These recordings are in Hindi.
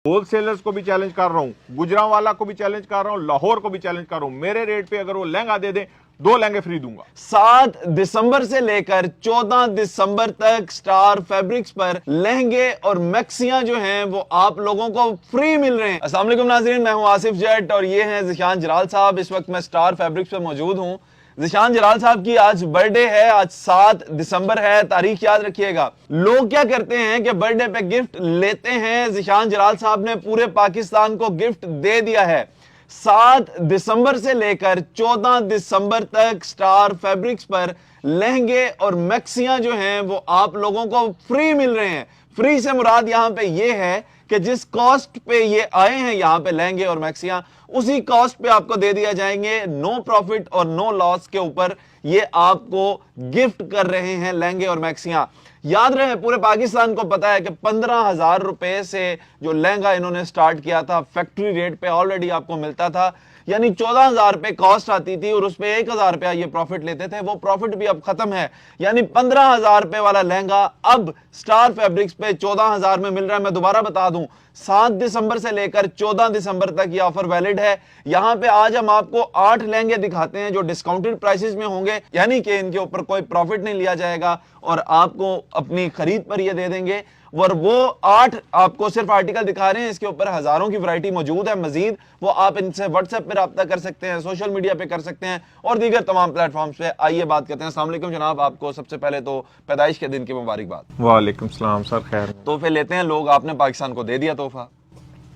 होलसेलर्स को भी चैलेंज कर रहा हूं, गुजरांवाला को भी चैलेंज कर रहा हूं, लाहौर को भी चैलेंज कर रहा हूं, मेरे रेट पे अगर वो लहंगा दे दें 2 लहंगे फ्री दूंगा। 7 दिसंबर से लेकर 14 दिसंबर तक स्टार फैब्रिक्स पर लहंगे और मैक्सियां जो हैं वो आप लोगों को फ्री मिल रहे हैं। अस्सलाम वालेकुम नाज़रीन, मैं हूं आसिफ जट और ये हैं ज़िशान जलाल साहब। इस वक्त मैं स्टार फैब्रिक्स पर मौजूद हूं। ज़िशान जलाल साहब की आज बर्थडे है, आज 7 दिसंबर है, तारीख याद रखिएगा। लोग क्या करते हैं कि बर्थडे पे गिफ्ट लेते हैं, ज़िशान जलाल साहब ने पूरे पाकिस्तान को गिफ्ट दे दिया है। 7 दिसंबर से लेकर 14 दिसंबर तक स्टार फैब्रिक्स पर लहंगे और मैक्सियां जो हैं वो आप लोगों को फ्री मिल रहे हैं। फ्री से मुराद यहां पे ये है कि जिस कॉस्ट पे ये आए हैं यहां पे लहंगे और मैक्सियां, उसी कॉस्ट पे आपको दे दिया जाएंगे। नो प्रॉफिट और नो लॉस के ऊपर ये आपको गिफ्ट कर रहे हैं लहंगे और मैक्सियां। याद रहे, पूरे पाकिस्तान को पता है कि 15,000 रुपए से जो लहंगा इन्होंने स्टार्ट किया था, फैक्ट्री रेट पे ऑलरेडी आपको मिलता था, यानी 14,000 रुपए कॉस्ट आती थी और उस पे 1,000 रुपया ये प्रॉफिट लेते थे। वो प्रॉफिट भी अब खत्म है, यानी 15,000 रुपए वाला लहंगा अब स्टार फैब्रिक्स पे 14,000 में मिल रहा है। मैं दोबारा बता दूं, 7 दिसंबर से लेकर 14 दिसंबर तक ये ऑफर वैलिड है। यहां पे आज हम आपको 8 लहंगे दिखाते हैं जो डिस्काउंटेड प्राइसेस में होंगे, यानी कि इनके ऊपर कोई प्रॉफिट नहीं लिया जाएगा और आपको अपनी खरीद पर ये दे देंगे। और वो 8 आपको सिर्फ आर्टिकल दिखा रहे हैं, इसके ऊपर हजारों की वैरायटी मौजूद है। मजीद वो आप इनसे व्हाट्सएप पे रब्ता कर सकते हैं, सोशल मीडिया पे कर सकते हैं और दीगर तमाम प्लेटफॉर्म्स पे। आइए बात करते हैं। अस्सलाम वालेकुम जनाब, आपको सबसे पहले तो पैदाइश के दिन की मुबारकबाद। वालेकुम सलाम सर, खैर। तोहफे लेते हैं लोग, आपने पाकिस्तान को दे दिया तोहफा।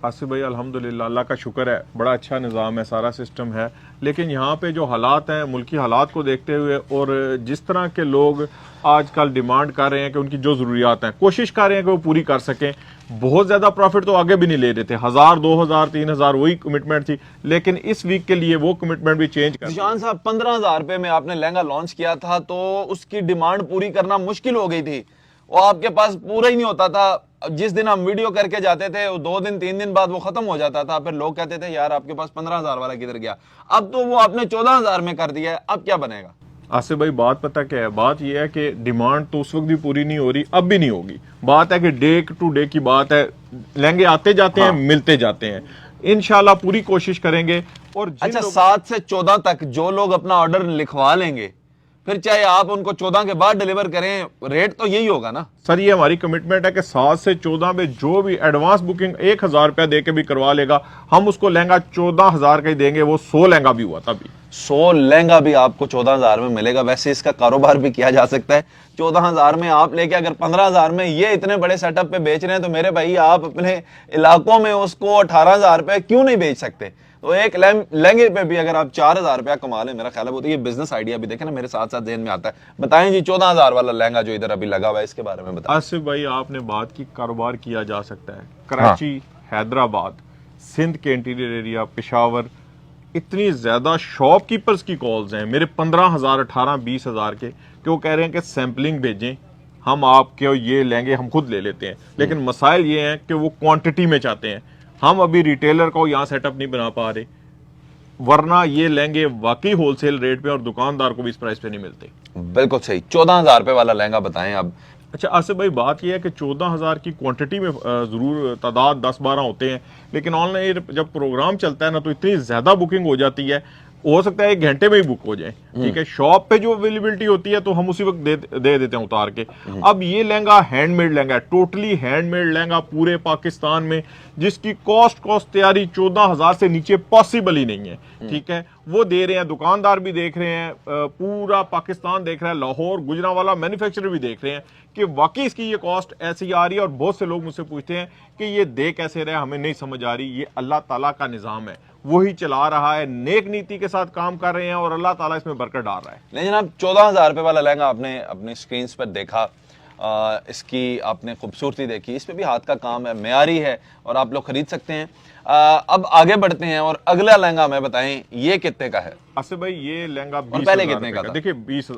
आसिफ भाई अल्हम्दुलिल्लाह, अल्लाह का शुक्र है, बड़ा अच्छा निज़ाम है, सारा सिस्टम है। लेकिन यहाँ पे जो हालात हैं, मुल्की हालात को देखते हुए और जिस तरह के लोग आजकल डिमांड कर रहे हैं कि उनकी जो ज़रूरियात हैं, कोशिश कर रहे हैं कि वो पूरी कर सकें। बहुत ज़्यादा प्रॉफिट तो आगे भी नहीं ले रहे थे, 1,000, 2,000, 3,000 वही कमिटमेंट थी, लेकिन इस वीक के लिए वो कमिटमेंट भी चेंज कर। ज़िशान साहब, 15,000 रुपए में आपने लहंगा लॉन्च किया था तो उसकी डिमांड पूरी करना मुश्किल हो गई थी, वो आपके पास पूरा ही नहीं होता था। जिस दिन हम वीडियो करके जाते थे, 2 दिन 3 दिन बाद वो खत्म हो जाता था। फिर लोग कहते थे यार आपके पास 15,000 वाला किधर गया। अब तो वो आपने 14,000 में कर दिया है, अब क्या बनेगा? आसिफ भाई बात पता क्या है, बात यह है कि डिमांड तो उस वक्त भी पूरी नहीं हो रही, अब भी नहीं होगी। बात है कि डे टू डे की बात है, लहंगे आते जाते हैं, मिलते जाते हैं। इंशाल्लाह पूरी कोशिश करेंगे। और अच्छा, 7 से 14 तक जो लोग अपना ऑर्डर लिखवा लेंगे, फिर चाहे आप उनको 14 के बाद डिलीवर करें, रेट तो यही होगा ना सर? ये हमारी कमिटमेंट है कि 7 से 14 में जो भी एडवांस बुकिंग 1,000 रुपया दे के भी करवा लेगा, हम उसको लहंगा 14,000 का ही देंगे। वो 100 लहंगा भी हुआ तभी 100 लहंगा भी आपको 14,000 में मिलेगा। वैसे इसका कारोबार भी किया जा सकता है। 14,000 में आप लेके अगर 15,000 में ये इतने बड़े सेटअप पे बेच रहे हैं तो मेरे भाई आप अपने इलाकों में उसको 18,000 रुपए क्यों नहीं बेच सकते? तो एक लहंगे पे भी अगर आप 4,000 रुपया कमा लें, मेरा ख्याल है वो तो ये बिजनेस आइडिया भी देखें ना, मेरे साथ साथ ज़हन में आता है। बताएं जी, 14,000 वाला लहंगा जो इधर अभी लगा हुआ है, इसके बारे में बताएं। आसिफ भाई आपने बात की, कारोबार किया जा सकता है। कराची, हैदराबाद, सिंध के इंटीरियर एरिया, पेशावर, इतनी ज्यादा शॉपकीपर्स की कॉल्स हैं मेरे 15,000, 18, 20,000 के, कि वो कह रहे हैं कि सैंपलिंग भेजें, हम आपके ये लेंगे, हम खुद ले लेते हैं। लेकिन मसाइल ये हैं कि वो क्वांटिटी में चाहते हैं। हम अभी रिटेलर को यहाँ सेटअप नहीं बना पा रहे, वरना ये लहंगे वाकई होलसेल रेट पे और दुकानदार को भी इस प्राइस पे नहीं मिलते। बिल्कुल सही। 14,000 रुपए वाला लहंगा बताएं अब। अच्छा आसिफ भाई, बात यह है कि 14,000 की क्वांटिटी में जरूर तादाद 10-12 होते हैं, लेकिन ऑनलाइन जब प्रोग्राम चलता है ना तो इतनी ज्यादा बुकिंग हो जाती है, हो सकता है 1 घंटे में ही बुक हो जाए। ठीक है, शॉप पे जो अवेलेबिलिटी होती है तो हम उसी वक्त दे देते हैं उतार के। अब ये लहंगा हैंडमेड लहंगा है, टोटली हैंडमेड लहंगा पूरे पाकिस्तान में, जिसकी कॉस्ट तैयारी 14,000 से नीचे पॉसिबल ही नहीं है। ठीक है, वो दे रहे हैं, दुकानदार भी देख रहे हैं, पूरा पाकिस्तान देख रहा है, लाहौर, गुजरांवाला मैन्युफैक्चरर भी देख रहे हैं कि वाकई इसकी ये कॉस्ट ऐसी आ रही है। और बहुत से लोग मुझसे पूछते हैं कि ये दे कैसे रहे, हमें नहीं समझ आ रही। ये अल्लाह ताला का निज़ाम है, वही चला रहा है, नेक नीति के साथ काम कर रहे हैं और अल्लाह ताला इसमें बरकत डाल रहा है। नहीं जनाब, 14,000 रुपए वाला लहंगा आपने अपनी स्क्रीन पर देखा, इसकी आपने खूबसूरती देखी, इस पे भी हाथ का काम है, मेयारी है और आप लोग खरीद सकते हैं। अब आगे बढ़ते हैं और अगला लहंगा हमें बताएं, ये कितने का है? आसिफ भाई ये लहंगा 20,000 पहले कितने का था? देखिए 20,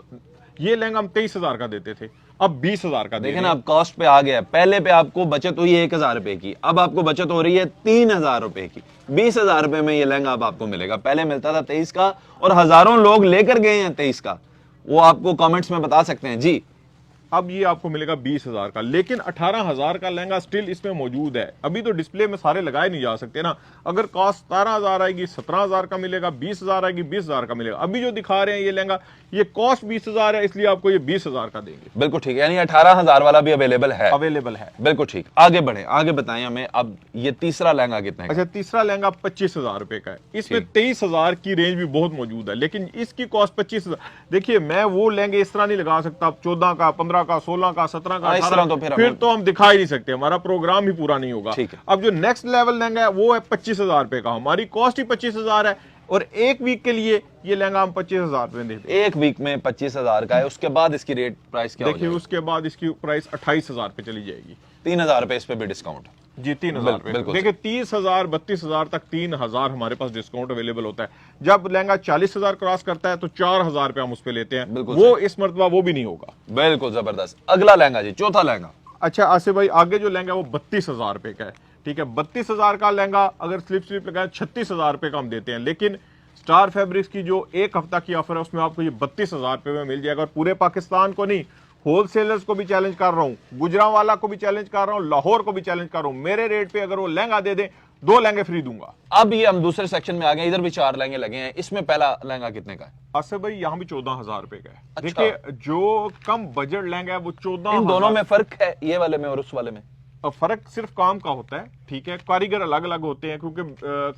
ये लहंगा हम 23,000 का देते थे, अब 20,000 का देखें ना, अब कॉस्ट पे आ गया। पहले पे आपको बचत हुई 1,000 रुपए की, अब आपको बचत हो रही है 3,000 रुपए की। 20,000 रुपए में ये लहंगा अब आपको मिलेगा। पहले मिलता था 23 का और हजारों लोग लेकर गए हैं 23 का। वो आपको कमेंट्स में बता सकते हैं जी। अब ये आपको मिलेगा 20,000 का, लेकिन 18,000 का लहंगा स्टिल इसमें मौजूद है। अभी तो डिस्प्ले में सारे लगाए नहीं जा सकते ना। अगर कॉस्ट 17,000 आएगी, 17,000 का मिलेगा, 20,000 आएगी, 20,000 का मिलेगा। अभी जो दिखा रहे हैं ये लहंगा, ये कॉस्ट 20,000 है, इसलिए आपको ये 20,000 का देंगे। बिल्कुल ठीक है, यानी 18,000 वाला भी अवेलेबल है। अवेलेबल है, बिल्कुल ठीक। आगे बढ़े, आगे बताएं हमें। अब ये तीसरा लहंगा कितने का? अच्छा, तीसरा लहंगा 25,000 रुपए का है। इसमें 23,000 की रेंज भी बहुत मौजूद है, लेकिन इसकी कॉस्ट 25,000। देखिए, मैं वो लहंगे इस तरह नहीं लगा सकता 14 का, 15 का, 16 का, 17 का, इस तरह तो 18, फिर तो हम दिखा ही नहीं सकते, हमारा प्रोग्राम ही पूरा नहीं होगा। ठीक है। अब जो नेक्स्ट लेवल लहंगा है वो है 25,000 रुपए का। हमारी कॉस्ट ही 25,000 है, और एक वीक के लिए ये लहंगा हम 25,000 रुपए देते हैं। एक वीक में 25,000 का है। उसके बाद इसकी रेट प्राइस क्या हो देखिए, जाएगी? उसके बाद इसकी प्राइस 28,000 पे चली जाएगी। 3,000 रुपए इस पे भी डिस्काउंट। जी, 3,000 रुपए। बिल्कुल। देखिए, 30,000 32,000 तक 3,000 हमारे पास डिस्काउंट अवेलेबल होता है। जब लहंगा 40,000 क्रॉस करता है तो 4,000 रुपए हम उस पे लेते हैं। बिल्कुल वो इस मर्तबा वो भी नहीं होगा। बिल्कुल जबरदस्त। अगला लहंगा जी, चौथा लहंगा। अच्छा आसिफ भाई, आगे जो लहंगा है वो 32,000 रुपए का है। ठीक है, 32,000 का लहंगा अगर स्लिप लगाए 36,000 रुपए का हम देते हैं, लेकिन स्टार फैब्रिक्स की जो एक हफ्ता की ऑफर है उसमें आपको ये 32,000 रुपए में मिल जाएगा। और पूरे पाकिस्तान को नहीं, होलसेलर्स को भी चैलेंज कर रहा हूँ, गुजरांवाला को भी चैलेंज कर रहा हूँ, लाहौर को भी चैलेंज कर रहा हूँ। मेरे रेट पे अगर वो लहंगा दे दें, 2 लहंगे फ्री दूंगा। अब ये हम दूसरे सेक्शन में आ गए, इधर भी 4 लहंगे लगे हैं। इसमें पहला लहंगा कितने का है? आसिफ भाई, यहाँ भी 14,000 रुपए का है। अच्छा। देखिए, जो कम बजट लहंगा है वो 14,000। इन दोनों में फर्क है, ये वाले में और उस वाले में? फर्क सिर्फ काम का होता है। ठीक है, कारीगर अलग अलग होते हैं, क्योंकि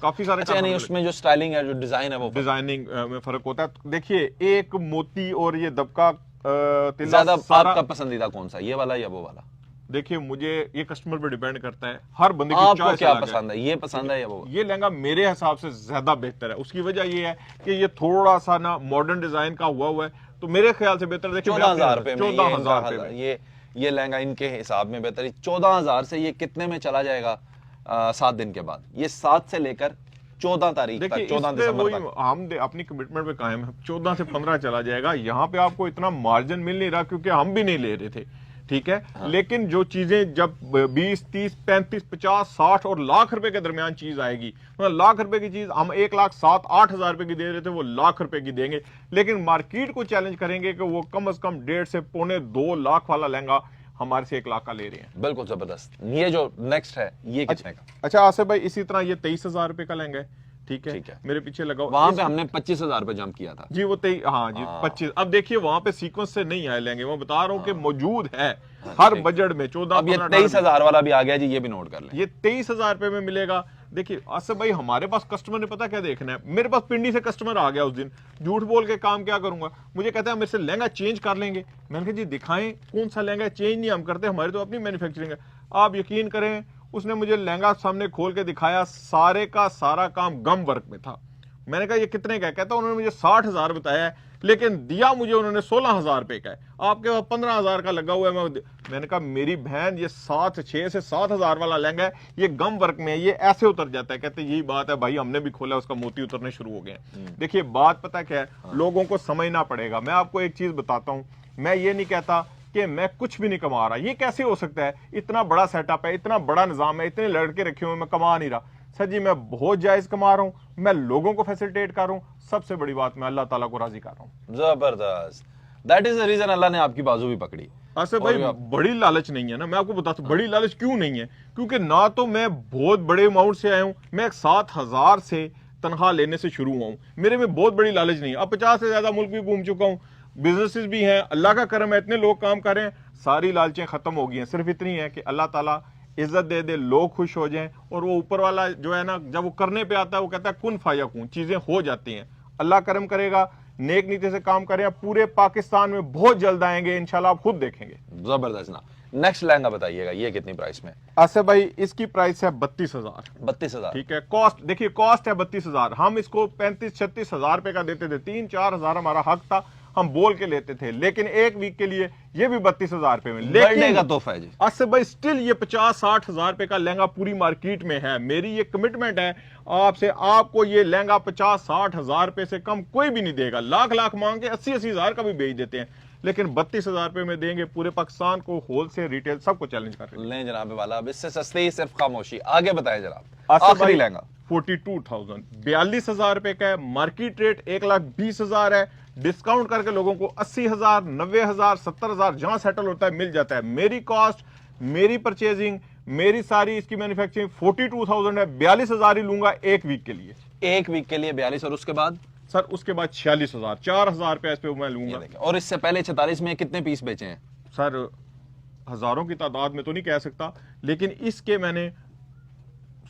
काफी सारे अच्छा, नहीं उसमें जो स्टाइलिंग है, जो डिजाइन है, वो डिजाइनिंग में फर्क होता है। देखिए, एक मोती और ये दबका तिल्ला ज्यादा सारा। आपका पसंदीदा कौन सा, ये वाला या वो वाला? देखिए, मुझे ये कस्टमर पे डिपेंड करता है, हर बंदे की आपको चॉइस क्या अलग पसंद है, ये पसंद है या वो? ये लहंगा मेरे हिसाब से ज्यादा बेहतर है। उसकी वजह ये है कि ये थोड़ा सा ना मॉडर्न डिजाइन का हुआ है, तो मेरे ख्याल से बेहतर। देखिए, 14,000 रुपए में 14,000 रुपए में ये लहंगा इनके हिसाब में बेहतर है। 14,000 से ये कितने में चला जाएगा 7 दिन के बाद? ये 7 से लेकर 14 तारीख तक, देखिए, 14 इसमें दिसंबर वही तक। हम अपनी कमिटमेंट पे कायम है। 14 से 15 चला जाएगा। यहाँ पे आपको इतना मार्जिन मिल नहीं रहा, क्योंकि हम भी नहीं ले रहे थे। ठीक है, हाँ। लेकिन जो चीजें जब 20, 30, 35, 50, 60 और लाख रुपए के दरमियान चीज आएगी, मतलब लाख रुपए की चीज हम 1,07,000-8,000 रुपए की दे रहे थे, वो लाख रुपए की देंगे। लेकिन मार्केट को चैलेंज करेंगे कि वो कम से कम 1.5 से 1.25-2 लाख वाला लहंगा हमारे से 1 लाख का ले रहे हैं। बिल्कुल जबरदस्त। ये जो नेक्स्ट है, ये कितने का? अच्छा आसिफ भाई, इसी तरह ये 23,000 रुपए का लहंगा है। ठीक ठीक है। मेरे पीछे लगा वहां पे हमने 25,000 रुपए जंप किया था जी, वो हाँ जी, 25। अब देखिए, वहां पे सीक्वेंस से नहीं आए लेंगे, मैं बता रहा हूँ कि मौजूद है हर बजट में। 14, अब ये 15, 23,000 वाला भी आ गया जी, ये भी नोट कर लें। ये 23,000 रुपए में मिलेगा। देखिए आसिफ भाई, हमारे पास कस्टमर ने पता क्या देखना है। मेरे पास पिंडी से कस्टमर आ गया उस दिन, झूठ बोल के काम क्या करूंगा, मुझे कहता है मेरे से लहंगा चेंज कर लेंगे। मैंने कहा जी दिखाएं कौन सा लहंगा। चेंज नहीं हम करते, हमारी तो अपनी मैन्युफैक्चरिंग है। आप यकीन करें, उसने मुझे लहंगा सामने खोल के दिखाया, सारे का सारा काम गम वर्क में था। मैंने कहा ये कितने का है? कहता उन्होंने मुझे 60,000 बताया है, लेकिन दिया मुझे उन्होंने 16,000 रुपए का है। आपके पास 15,000 का लगा हुआ है। मैंने कहा मेरी बहन, ये 6 से 7,000 वाला लहंगा है, ये गम वर्क में है, ये ऐसे उतर जाता है। कहते यही बात है भाई, हमने भी खोला, उसका मोती उतरने शुरू हो गए हैं। देखिए, बात पता क्या है, लोगों को समझना पड़ेगा। मैं आपको एक चीज बताता हूं, मैं ये नहीं कहता कि मैं कुछ भी नहीं कमा रहा। ये कैसे हो सकता है? इतना बड़ा सेटअप है, इतना बड़ा निजाम है, इतने लड़के रखे हुए, मैं कमा नहीं रहा। सर जी, मैं बहुत जायज कमा रहा हूं, मैं लोगों को फैसिलिटेट कर रहा हूं। सबसे बड़ी बात, मैं अल्लाह ताला को राजी कर रहा हूं। जबरदस्त। दैट इज द रीजन अल्लाह ने आपकी बाजू भी पकड़ी। ऐसे भाई, बड़ी लालच नहीं है ना। मैं आपको बताता हूँ बड़ी लालच क्यों नहीं है, क्योंकि ना तो मैं बहुत बड़े अमाउंट से आया हूं, मैं 7,000 से तनख्वाह लेने से शुरू हुआ हूं। मेरे में बहुत बड़ी लालच नहीं है। अब 50 से ज्यादा मुल्क भी घूम चुका हूं, बिजनेसेस भी हैं, अल्लाह का करम है, इतने लोग काम कर रहे हैं, सारी लालचें खत्म हो गई हैं। सिर्फ इतनी है कि अल्लाह ताला इज्जत दे दे, लोग खुश हो जाएं, और वो ऊपर वाला जो है ना, जब वो करने पे आता है वो कहता है कुन फायकुन, चीजें हो जाती हैं। अल्लाह करम करेगा, नेक नीति से काम करें, पूरे पाकिस्तान में बहुत जल्द आएंगे इंशाल्लाह, आप खुद देखेंगे। जबरदस्त ना। नेक्स्ट लहंगा बताइएगा, ये कितनी प्राइस में? आसिफ भाई, इसकी प्राइस है 32,000। 32,000। ठीक है, कॉस्ट देखिए, कॉस्ट है 32,000। हम इसको 35-36,000 रुपए का देते थे, 3-4 हजार हमारा हक था, हम बोल के लेते थे। लेकिन एक वीक के लिए ये भी 32,000 रुपए में। बर्थडे का तोहफा है जी। आसिफ भाई, स्टिल ये 50-60 हजार रुपए का लहंगा पूरी मार्केट में है। मेरी ये कमिटमेंट है आपसे, आपको ये लहंगा 50-60 हजार रुपए से कम कोई भी नहीं देगा। लाख मांग के 80-80 हजार का भी बेच देते हैं, लेकिन 32,000 रुपए में देंगे। पूरे पाकिस्तान को होलसेल रिटेल सबको चैलेंज कर रहे हैं। लें जनाब वाला, अब इससे सस्ते ही सिर्फ खामोशी। आगे बताएं जनाब, आसिफ आखिरी भाई, लहंगा 42,000, 42,000 रुपए का है। मार्केट रेट 1,20,000 है। डिस्काउंट करके लोगों को 80,000, 90,000, 70,000 जहां सेटल होता है मिल जाता है। मेरी कॉस्ट, मेरी परचेजिंग, मेरी सारी इसकी मैन्युफैक्चरिंग 42,000 है। 42,000 ही लूंगा एक वीक के लिए। एक वीक के लिए 42, और उसके बाद सर उसके बाद 46,000, 4,000 रुपया इस पे मैं लूंगा। और इससे पहले 46 में कितने पीस बेचे हैं? सर हजारों की तादाद में तो नहीं कह सकता, लेकिन इसके मैंने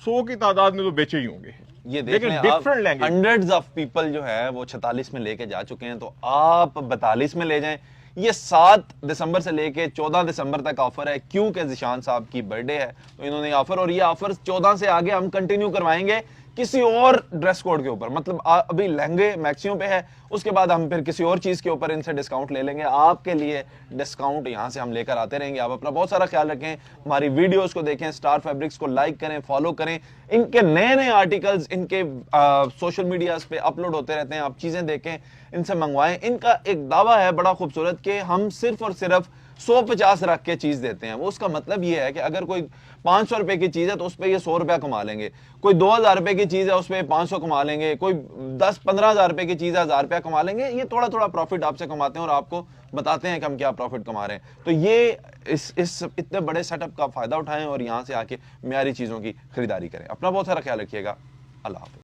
100 की तादाद में तो बेचे ही होंगे। ये देख लें, different language, hundreds of people जो है वो 46 में लेके जा चुके हैं, तो आप 42 में ले जाएं। ये 7 दिसंबर से लेके 14 दिसंबर तक ऑफर है, क्योंकि जिशान साहब की बर्थडे है तो इन्होंने ऑफर, और ये ऑफर 14 से आगे हम कंटिन्यू करवाएंगे किसी और ड्रेस कोड के ऊपर। मतलब अभी लहंगे मैक्सियों पे है, उसके बाद हम फिर किसी और चीज के ऊपर इनसे डिस्काउंट ले लेंगे। आपके लिए डिस्काउंट यहां से हम लेकर आते रहेंगे। आप अपना बहुत सारा ख्याल रखें, हमारी वीडियोस को देखें, स्टार फैब्रिक्स को लाइक करें, फॉलो करें। इनके नए नए आर्टिकल्स इनके सोशल मीडियाज पे अपलोड होते रहते हैं, आप चीजें देखें, इनसे मंगवाएं। इनका एक दावा है बड़ा खूबसूरत कि हम सिर्फ और सिर्फ 150 रख के चीज देते हैं। वो उसका मतलब ये है कि अगर कोई 500 रुपए की चीज है तो उस पर ये 100 रुपया कमा लेंगे, कोई 2,000 रुपए की चीज है उस पर 500 कमा लेंगे, कोई 10-15,000 रुपए की चीज है 1,000 रुपया कमा लेंगे। ये थोड़ा थोड़ा प्रॉफिट आपसे कमाते हैं और आपको बताते हैं कि हम क्या प्रॉफिट कमा रहे हैं। तो ये इस इतने बड़े सेटअप का फायदा उठाएं और यहां से आके म्यारी चीजों की खरीदारी करें। अपना बहुत सारा ख्याल रखिएगा। अल्लाह हाफिज।